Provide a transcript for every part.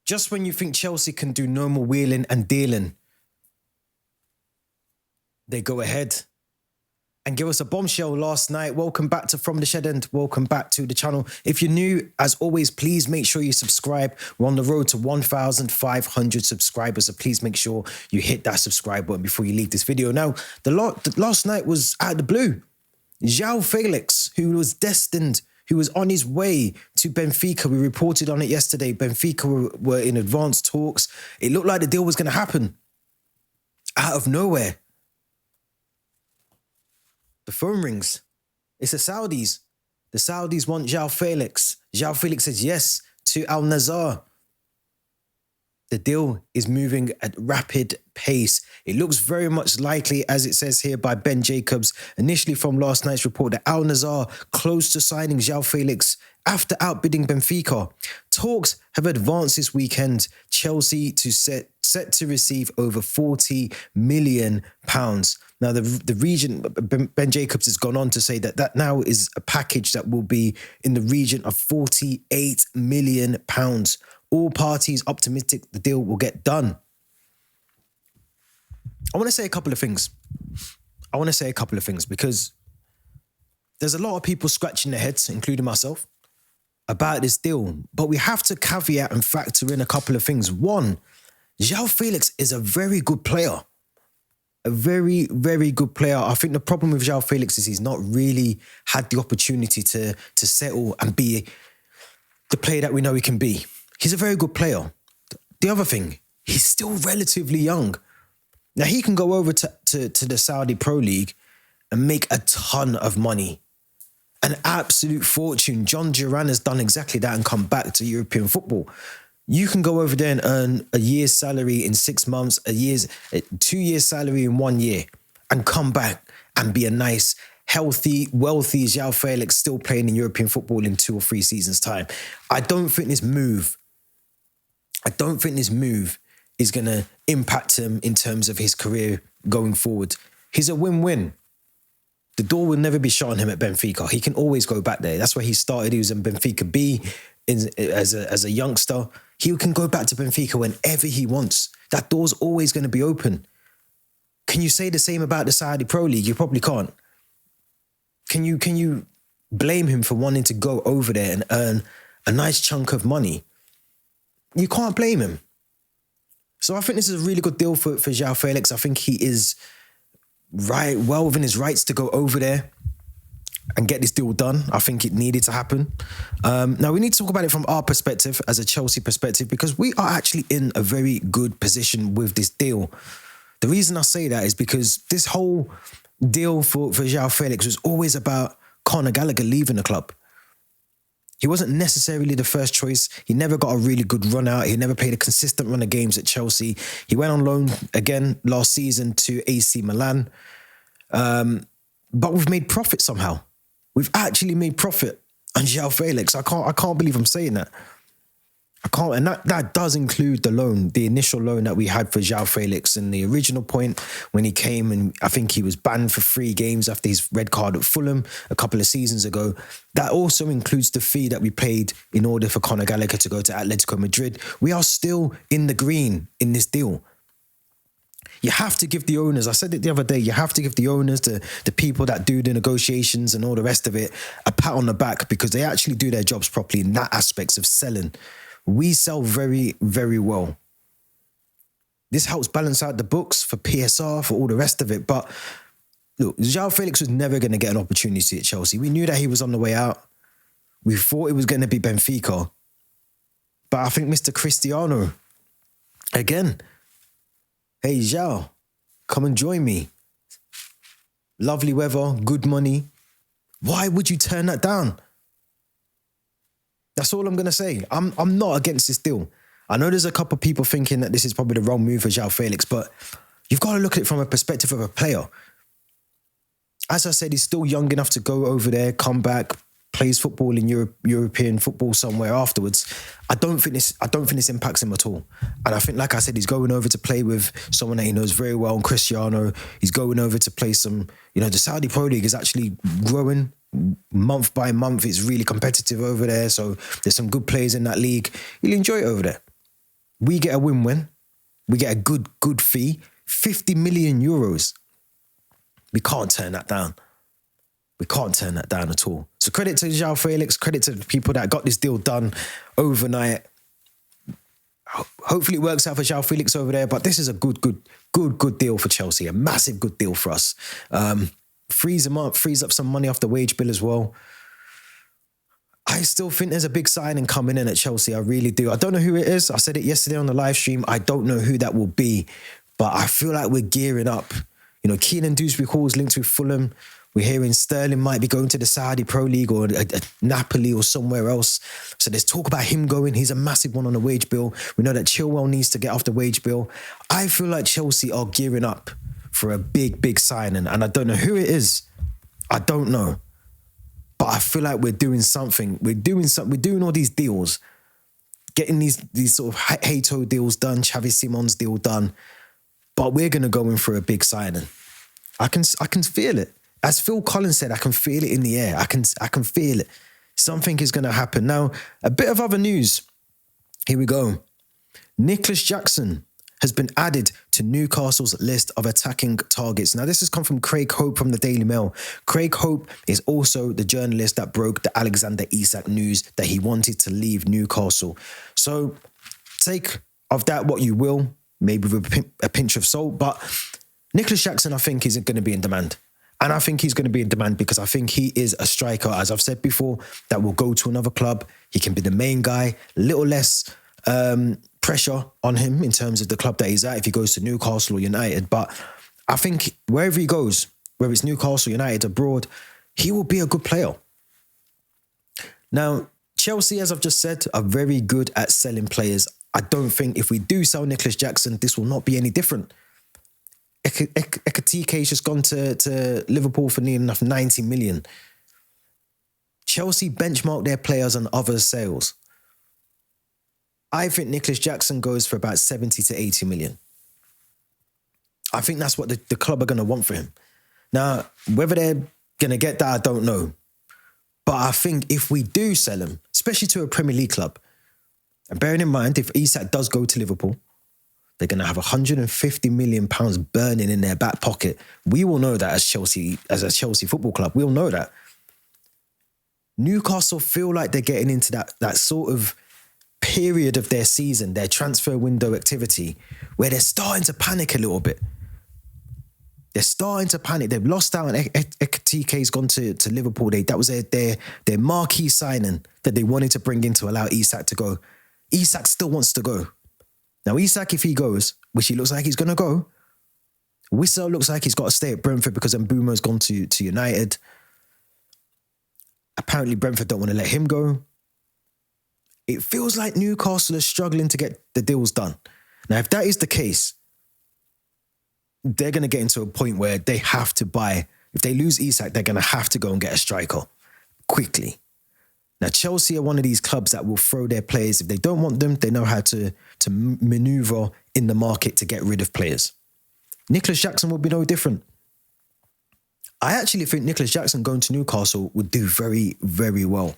Just when you think Chelsea can do no more wheeling and dealing, they go ahead and give us a bombshell last night. Welcome back to From the Shed End. Welcome back to the channel. If you're new, as always, please make sure you subscribe. We're on the road to 1,500 subscribers, so please make sure you hit that subscribe button before you leave this video. Now, the last night was out of the blue. Joao Felix, who was destined, who was on his way to Benfica. We reported on it yesterday. Benfica were in advanced talks. It looked like the deal was going to happen. Out of nowhere, the phone rings. It's the Saudis. The Saudis want Joao Felix. Joao Felix says yes to Al Nassr. The deal is moving at rapid pace. It looks very much likely, as it says here by Ben Jacobs, initially from last night's report, that Al Nassr close to signing Joao Felix after outbidding Benfica. Talks have advanced this weekend. Chelsea set to receive over £40 million. Now, the region, Ben Jacobs has gone on to say that now is a package that will be in the region of £48 million. All parties optimistic the deal will get done. I want to say a couple of things. Because there's a lot of people scratching their heads, including myself, about this deal. But we have to caveat and factor in a couple of things. One, Joao Felix is a very good player. A very, very good player. I think the problem with Joao Felix is he's not really had the opportunity to settle and be the player that we know he can be. He's a very good player. The other thing, he's still relatively young. Now, he can go over to the Saudi Pro League and make a ton of money. An absolute fortune. John Duran has done exactly that and come back to European football. You can go over there and earn a year's salary in 6 months, 2 years' salary in 1 year, and come back and be a nice, healthy, wealthy Joao Felix still playing in European football in 2 or 3 seasons' time. I don't think this move is going to impact him in terms of his career going forward. He's a win-win. The door will never be shut on him at Benfica. He can always go back there. That's where he started. He was in Benfica B as a youngster. He can go back to Benfica whenever he wants. That door's always going to be open. Can you say the same about the Saudi Pro League? You probably can't. Can you blame him for wanting to go over there and earn a nice chunk of money? You can't blame him. So I think this is a really good deal for Joao Felix. I think he is well within his rights to go over there and get this deal done. I think it needed to happen. Now, we need to talk about it from our perspective, as a Chelsea perspective, because we are actually in a very good position with this deal. The reason I say that is because this whole deal for Joao Felix was always about Conor Gallagher leaving the club. He wasn't necessarily the first choice. He never got a really good run out. He never played a consistent run of games at Chelsea. He went on loan again last season to AC Milan. But we've made profit somehow. We've actually made profit on Joao Felix. I can't believe I'm saying that. I can't, and that does include the loan, the initial loan that we had for Joao Felix. And the original point when he came, and I think he was banned for 3 games after his red card at Fulham a couple of seasons ago. That also includes the fee that we paid in order for Conor Gallagher to go to Atletico Madrid. We are still in the green in this deal. You have to give the owners, I said it the other day, you have to give the owners, the people that do the negotiations and all the rest of it, a pat on the back, because they actually do their jobs properly in that aspects of selling. We sell very, very well. This helps balance out the books for PSR, for all the rest of it. But look, Joao Felix was never going to get an opportunity at Chelsea. We knew that he was on the way out. We thought it was going to be Benfica. But I think Mr. Cristiano, again, hey, Joao, come and join me. Lovely weather, good money. Why would you turn that down? That's all I'm going to say. I'm not against this deal. I know there's a couple of people thinking that this is probably the wrong move for Joao Felix, but you've got to look at it from a perspective of a player. As I said, he's still young enough to go over there, come back, plays football in European football somewhere afterwards. I don't think this impacts him at all. And I think, like I said, he's going over to play with someone that he knows very well, Cristiano. He's going over to play some, the Saudi Pro League is actually growing month by month. It's really competitive over there. So there's some good players in that league. He'll enjoy it over there. We get a win-win. We get a good fee. 50 million euros. We can't turn that down. We can't turn that down at all. So credit to Joao Felix, credit to the people that got this deal done overnight. Hopefully it works out for Joao Felix over there, but this is a good deal for Chelsea, a massive good deal for us. Frees them up, frees up some money off the wage bill as well. I still think there's a big signing coming in at Chelsea. I really do. I don't know who it is. I said it yesterday on the live stream. I don't know who that will be, but I feel like we're gearing up. You know, Keenan Dewsbury Hall's linked with Fulham. We're hearing Sterling might be going to the Saudi Pro League or a Napoli or somewhere else. So there's talk about him going. He's a massive one on the wage bill. We know that Chilwell needs to get off the wage bill. I feel like Chelsea are gearing up for a big signing. And I don't know who it is. I don't know. But I feel like we're doing something. We're doing all these deals. Getting these sort of Hato deals done, Xavi Simon's deal done. But we're going to go in for a big signing. I can feel it. As Phil Collins said, I can feel it in the air. I can feel it. Something is going to happen. Now, a bit of other news. Here we go. Nicholas Jackson has been added to Newcastle's list of attacking targets. Now, this has come from Craig Hope from the Daily Mail. Craig Hope is also the journalist that broke the Alexander Isak news that he wanted to leave Newcastle. So take of that what you will, maybe with a pinch of salt, but Nicholas Jackson, I think, isn't going to be in demand. And I think he's going to be in demand because I think he is a striker, as I've said before, that will go to another club. He can be the main guy, a little less pressure on him in terms of the club that he's at if he goes to Newcastle or United. But I think wherever he goes, whether it's Newcastle, United, abroad, he will be a good player. Now, Chelsea, as I've just said, are very good at selling players. I don't think if we do sell Nicholas Jackson, this will not be any different. Ekatike's just gone to Liverpool for near enough 90 million. Chelsea benchmark their players on other sales. I think Nicholas Jackson goes for about 70 to 80 million. I think that's what the club are going to want for him. Now, whether they're going to get that, I don't know. But I think if we do sell him, especially to a Premier League club, and bearing in mind, if Isak does go to Liverpool, they're going to have £150 million burning in their back pocket. We will know that as a Chelsea football club. We'll know that. Newcastle feel like they're getting into that sort of period of their season, their transfer window activity, where they're starting to panic a little bit. They're starting to panic. They've lost out on TK's gone to Liverpool. That was their marquee signing that they wanted to bring in to allow Isak to go. Isak still wants to go. Now, Isak, if he goes, which he looks like he's going to go, Wissel looks like he's got to stay at Brentford because Mbumo's gone to United. Apparently, Brentford don't want to let him go. It feels like Newcastle is struggling to get the deals done. Now, if that is the case, they're going to get into a point where they have to buy. If they lose Isak, they're going to have to go and get a striker quickly. Now, Chelsea are one of these clubs that will throw their players. If they don't want them, they know how to maneuver in the market to get rid of players. Nicholas Jackson will be no different. I actually think Nicholas Jackson going to Newcastle would do very, very well.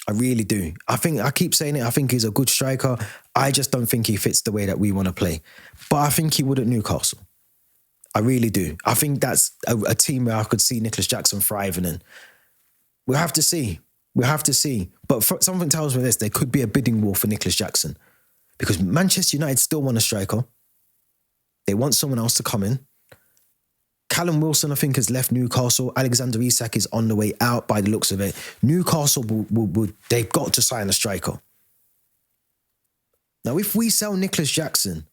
I really do. I keep saying it, I think he's a good striker. I just don't think he fits the way that we want to play. But I think he would at Newcastle. I really do. I think that's a team where I could see Nicholas Jackson thriving in. We'll have to see. But something tells me this, there could be a bidding war for Nicholas Jackson. Because Manchester United still want a striker. They want someone else to come in. Callum Wilson, I think, has left Newcastle. Alexander Isak is on the way out by the looks of it. Newcastle, they've got to sign a striker. Now, if we sell Nicholas Jackson,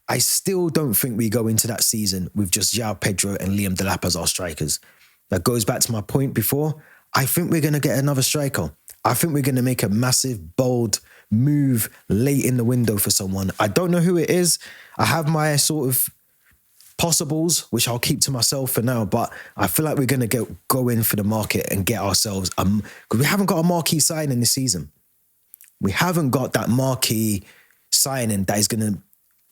I still don't think we go into that season with just João Pedro and Liam Delap as our strikers. That goes back to my point before. I think we're going to get another striker. I think we're going to make a massive, bold move late in the window for someone. I don't know who it is. I have my sort of possibles, which I'll keep to myself for now, but I feel like we're going to go in for the market and get ourselves, because we haven't got a marquee signing this season. We haven't got that marquee signing that is going to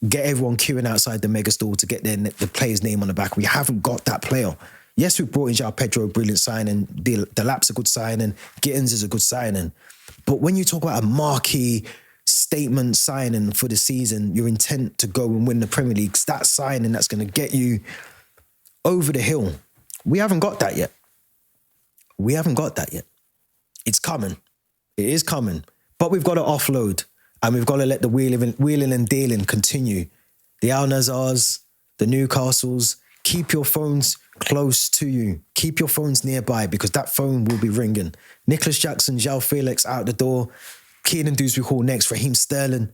get everyone queuing outside the mega store to get the player's name on the back. We haven't got that player. Yes, we brought in João Pedro, a brilliant signing. Delap's a good signing. Gittins is a good signing. But when you talk about a marquee statement signing for the season, your intent to go and win the Premier League, that signing that's going to get you over the hill. We haven't got that yet. We haven't got that yet. It's coming. It is coming. But we've got to offload and we've got to let the wheeling and dealing continue. The Al Nassrs, the Newcastles, keep your phones close to you. Keep your phones nearby because that phone will be ringing. Nicholas Jackson, Joao Felix out the door. Keenan Dewsbury Hall next. Raheem Sterling.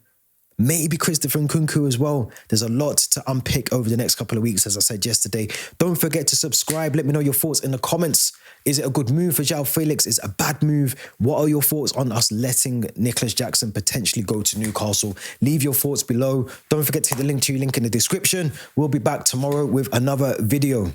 Maybe Christopher Nkunku as well. There's a lot to unpick over the next couple of weeks, as I said yesterday. Don't forget to subscribe. Let me know your thoughts in the comments. Is it a good move for Joao Felix? Is it a bad move? What are your thoughts on us letting Nicholas Jackson potentially go to Newcastle? Leave your thoughts below. Don't forget to hit the link in the description. We'll be back tomorrow with another video.